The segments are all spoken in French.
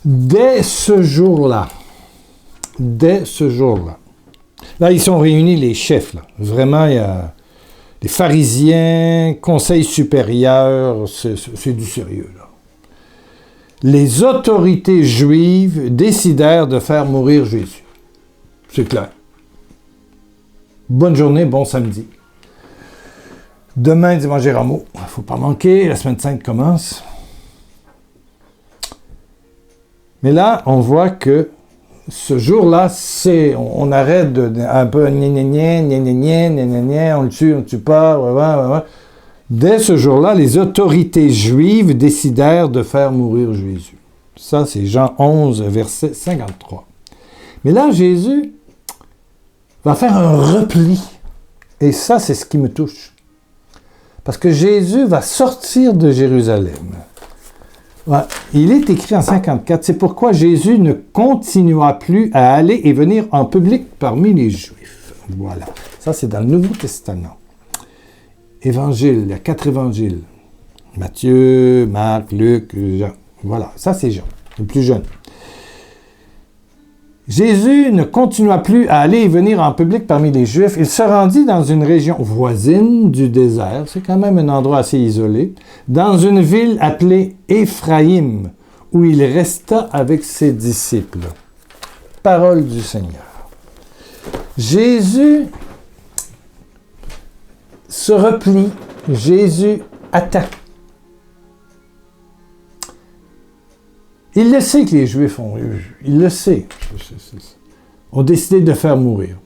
Dès ce jour-là, là, ils sont réunis les chefs, là. Vraiment, il y a les pharisiens, conseil supérieur, c'est du sérieux, là. Les autorités juives décidèrent de faire mourir Jésus. C'est clair. Bonne journée, bon samedi. Demain, dimanche des Rameaux. Il ne faut pas manquer, la semaine sainte commence. Mais là, on voit que ce jour-là, on arrête un peu on le tue pas. Dès ce jour-là, les autorités juives décidèrent de faire mourir Jésus. Ça, c'est Jean 11, verset 53. Mais là, Jésus va faire un repli. Et ça, c'est ce qui me touche. Parce que Jésus va sortir de Jérusalem. Ouais, il est écrit en 54, c'est pourquoi Jésus ne continua plus à aller et venir en public parmi les Juifs. Voilà. Ça, c'est dans le Nouveau Testament. Évangile, il y a 4 évangiles. Matthieu, Marc, Luc, Jean. Voilà, ça c'est Jean, le plus jeune. Jésus ne continua plus à aller et venir en public parmi les Juifs. Il se rendit dans une région voisine du désert, c'est quand même un endroit assez isolé, dans une ville appelée Éphraïm, où il resta avec ses disciples. Parole du Seigneur. Jésus se replie, Jésus attend. Il le sait que les Juifs il le sait, ont décidé de faire mourir.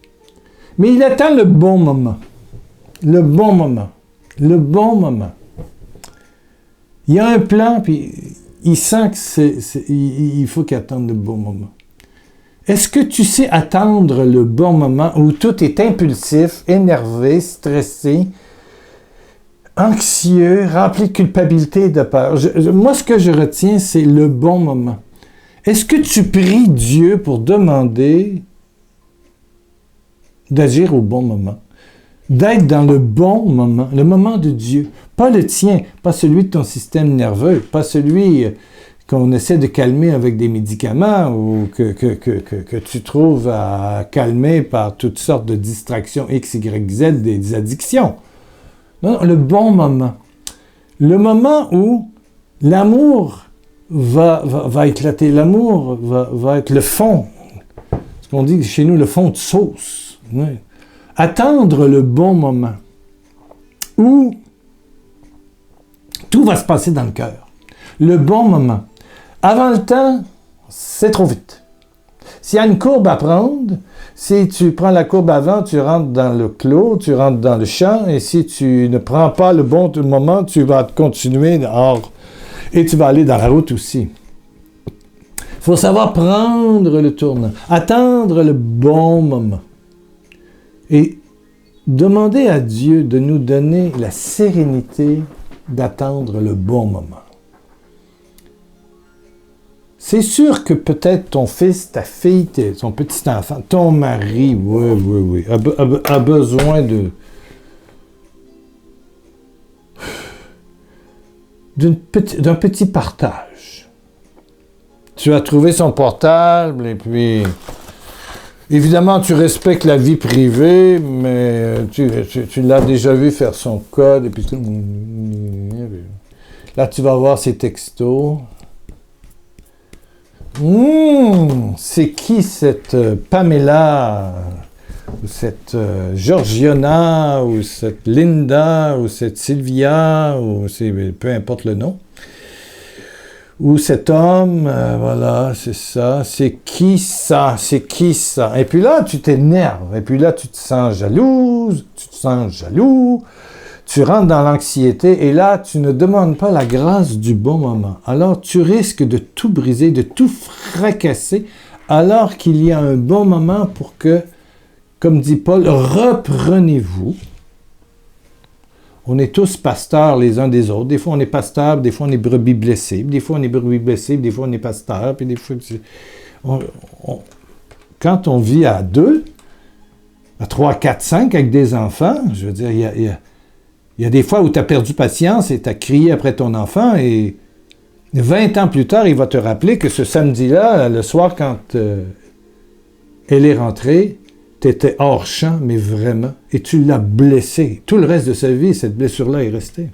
Mais il attend le bon moment. Le bon moment. Le bon moment. Il y a un plan, puis il sent il faut qu'il attende le bon moment. Est-ce que tu sais attendre le bon moment où tout est impulsif, énervé, stressé, anxieux, rempli de culpabilité et de peur? Moi, ce que je retiens, c'est le bon moment. Est-ce que tu pries Dieu pour demander d'agir au bon moment? D'être dans le bon moment, le moment de Dieu. Pas le tien, pas celui de ton système nerveux, pas celui qu'on essaie de calmer avec des médicaments ou que tu trouves à calmer par toutes sortes de distractions X, Y, Z, des addictions. Non, le bon moment. Le moment où l'amour va éclater. L'amour va être le fond. Ce qu'on dit chez nous, le fond de sauce. Oui. Attendre le bon moment. Où tout va se passer dans le cœur. Le bon moment. Avant le temps, c'est trop vite. S'il y a une courbe à prendre, si tu prends la courbe avant, tu rentres dans le clos, tu rentres dans le champ, et si tu ne prends pas le bon moment, tu vas continuer hors, et tu vas aller dans la route aussi. Il faut savoir prendre le tournant, attendre le bon moment, et demander à Dieu de nous donner la sérénité d'attendre le bon moment. C'est sûr que peut-être ton fils, ta fille, ton petit enfant, ton mari, oui, a besoin d'un petit partage. Tu as trouvé son portable et puis, évidemment, tu respectes la vie privée, mais tu l'as déjà vu faire son code et puis là, tu vas voir ses textos. C'est qui cette Pamela, ou cette Georgiana, ou cette Linda, ou cette Sylvia, ou peu importe le nom. Ou cet homme, voilà, c'est ça. C'est qui ça? C'est qui ça? Et puis là, tu t'énerves. Et puis là, tu te sens jalouse, tu te sens jaloux. Tu rentres dans l'anxiété et là, tu ne demandes pas la grâce du bon moment. Alors, tu risques de tout briser, de tout fracasser, alors qu'il y a un bon moment pour que, comme dit Paul, reprenez-vous. On est tous pasteurs les uns des autres. Des fois, on est pasteurs, des fois, on est brebis blessés. Des fois, on est brebis blessés, des fois, on est pasteurs. Puis des fois, quand on vit à 2, à 3, 4, 5 avec des enfants, je veux dire, il y a des fois où tu as perdu patience et tu as crié après ton enfant et 20 ans plus tard, il va te rappeler que ce samedi-là, le soir, quand elle est rentrée, tu étais hors champ, mais vraiment, et tu l'as blessée. Tout le reste de sa vie, cette blessure-là est restée.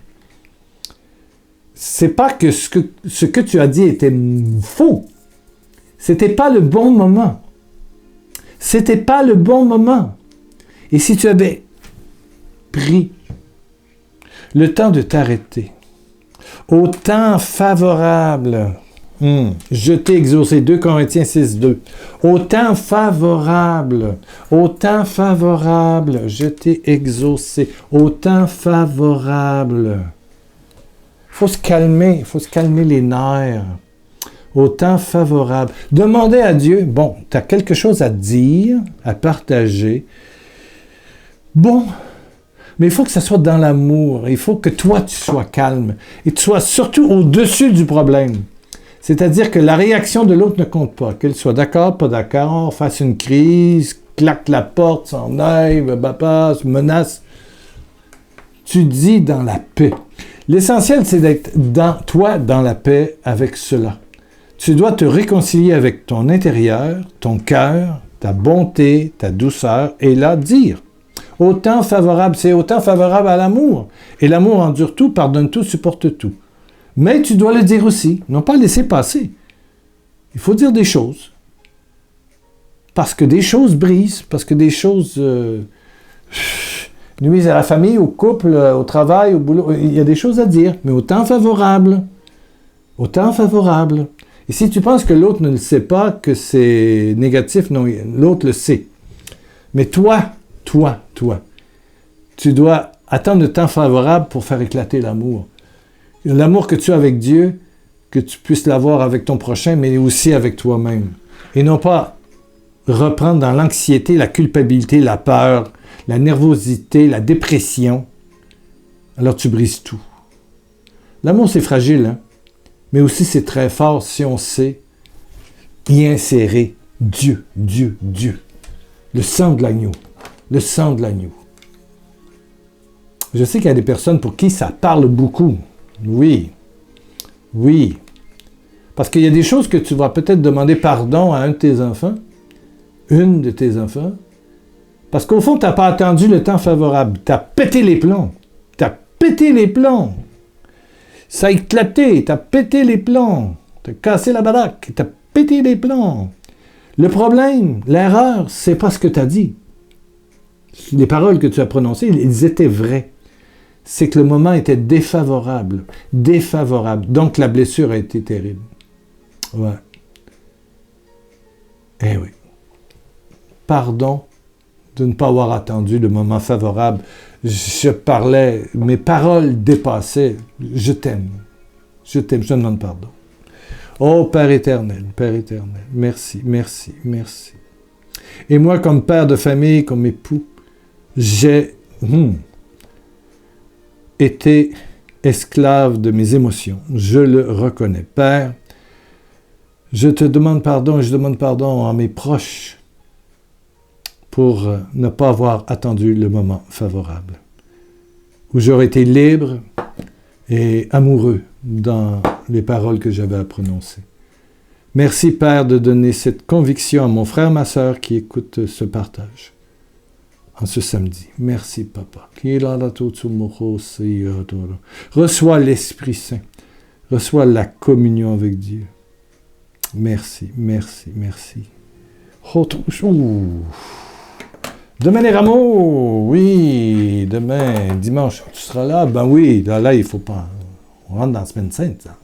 C'est pas que ce que tu as dit était faux. C'était pas le bon moment. C'était pas le bon moment. Et si tu avais pris le temps de t'arrêter, au temps favorable, je t'ai exaucé, 2 Corinthiens 6, 2. Au temps favorable, je t'ai exaucé, au temps favorable. Il faut se calmer les nerfs. Au temps favorable. Demandez à Dieu, bon, tu as quelque chose à dire, à partager. Bon, mais il faut que ça soit dans l'amour. Il faut que toi, tu sois calme. Et tu sois surtout au-dessus du problème. C'est-à-dire que la réaction de l'autre ne compte pas. Qu'elle soit d'accord, pas d'accord, fasse une crise, claque la porte, s'en aille, se menace. Tu dis dans la paix. L'essentiel, c'est d'être dans la paix avec cela. Tu dois te réconcilier avec ton intérieur, ton cœur, ta bonté, ta douceur, et là, dire. Autant favorable, c'est autant favorable à l'amour. Et l'amour endure tout, pardonne tout, supporte tout. Mais tu dois le dire aussi, non pas laisser passer. Il faut dire des choses. Parce que des choses brisent, parce que des choses nuisent à la famille, au couple, au travail, au boulot. Il y a des choses à dire, mais autant favorable. Autant favorable. Et si tu penses que l'autre ne le sait pas, que c'est négatif, non, l'autre le sait. Mais toi, tu dois attendre le temps favorable pour faire éclater l'amour. L'amour que tu as avec Dieu, que tu puisses l'avoir avec ton prochain, mais aussi avec toi-même. Et non pas reprendre dans l'anxiété, la culpabilité, la peur, la nervosité, la dépression. Alors tu brises tout. L'amour, c'est fragile, hein? Mais aussi c'est très fort si on sait y insérer Dieu. Le sang de l'agneau. Le sang de l'agneau. Je sais qu'il y a des personnes pour qui ça parle beaucoup. Oui. Parce qu'il y a des choses que tu vas peut-être demander pardon à un de tes enfants, une de tes enfants, parce qu'au fond, tu n'as pas attendu le temps favorable. Tu as pété les plombs. Ça a éclaté, tu as pété les plombs. Tu as cassé la baraque, tu as pété les plombs. Le problème, l'erreur, c'est pas ce que tu as dit. Les paroles que tu as prononcées, elles étaient vraies. C'est que le moment était défavorable. Donc la blessure a été terrible. Ouais. Eh oui. Pardon de ne pas avoir attendu le moment favorable. Je parlais, mes paroles dépassaient. Je t'aime, je te demande pardon. Oh Père éternel, merci. Et moi, comme père de famille, comme époux, j'ai été esclave de mes émotions. Je le reconnais. Père, je te demande pardon et je demande pardon à mes proches pour ne pas avoir attendu le moment favorable, où j'aurais été libre et amoureux dans les paroles que j'avais à prononcer. Merci, Père, de donner cette conviction à mon frère, ma sœur qui écoute ce partage en ce samedi. Merci, Papa. Reçois l'Esprit Saint. Reçois la communion avec Dieu. Merci. Demain les rameaux, oui, demain, dimanche, tu seras là? Ben oui, là, il faut pas, on rentre dans la semaine sainte, ça.